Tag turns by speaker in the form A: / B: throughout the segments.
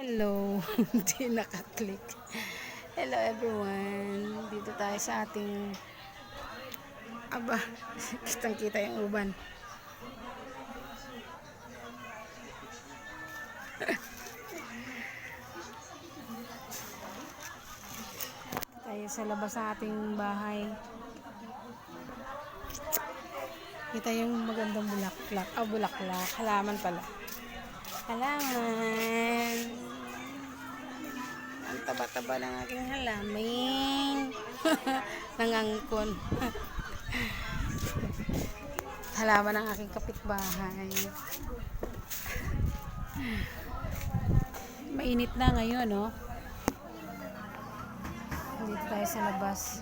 A: Hello, hindi nakaklik. Hello everyone. Dito tayo sa ating kitang kita yung uban. Tayo sa labas ng ating bahay. Kita yung magandang bulaklak. Bulaklak. Halaman pala. Halaman. Ang taba-taba ng aking halaman. Nangangkon. Halaman ng aking kapitbahay. Mainit na ngayon, no? Dito tayo sa labas.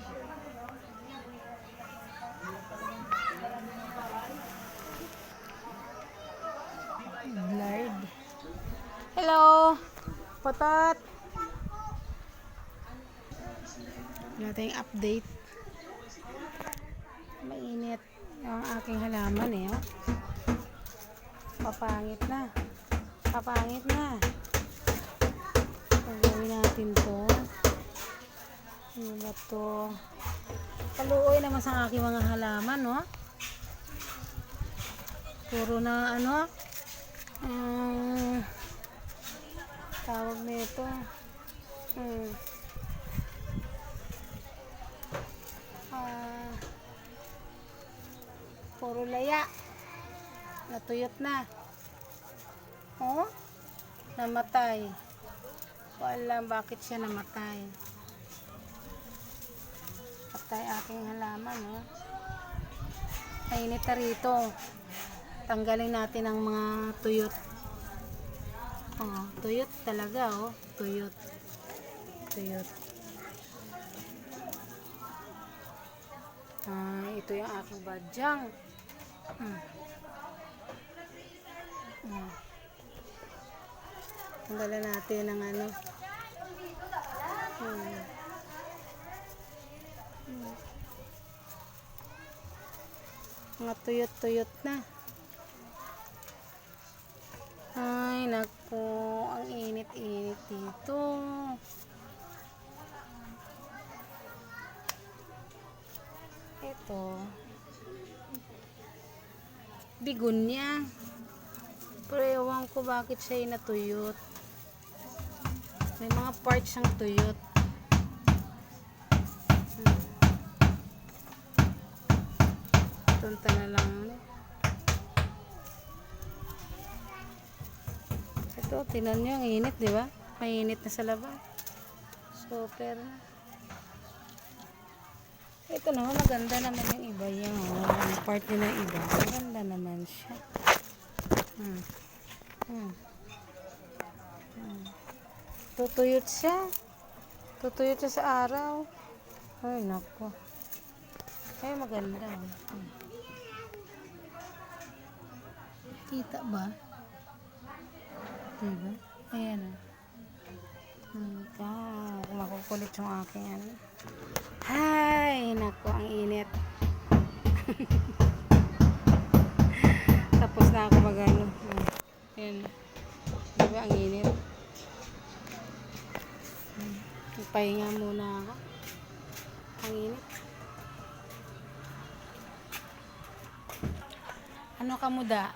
A: Blurred. Hello! Potot! Wala tayong update. Mainit yung aking halaman eh. Oh. Papangit na. Papangit na. Pagawin natin to. Ano ba to? Paluoy naman sa aking mga halaman, no? Puro na ano? Tawag nito. Puro laya. Natuyot na. Oh? Namatay. Wala bakit siya namatay. Patay aking halaman, oh. Mainit na rito. Tanggalin natin ang mga tuyot. Oh, tuyot talaga, oh. Tuyot. Tuyot. Ito yung aking badyang. Tanggalan natin ng ano. Mga tuyot-tuyot na. Ay, naku. Ang init-init dito. Ito. Bigunya. Pero ewan ko bakit siya natuyot. May mga parts siyang tuyot. Tunta na lang. Ito, tinan nyo, ang init, di ba? Mainit na sa labas. Super. Ito naman, maganda naman yung iba yan. Yung part nila yung iba. Maganda naman siya. Tutuyot siya. Tutuyot siya sa araw. Ay, naku. Ay, maganda. Kita ba? Diba? Ayan o. Makukulit yung aking ano. Ay, naku, ang init. Tapos na ako mag-ano. Ayan. Diba, ang init. Pahinga muna ako. Ang init. Ano ka muda?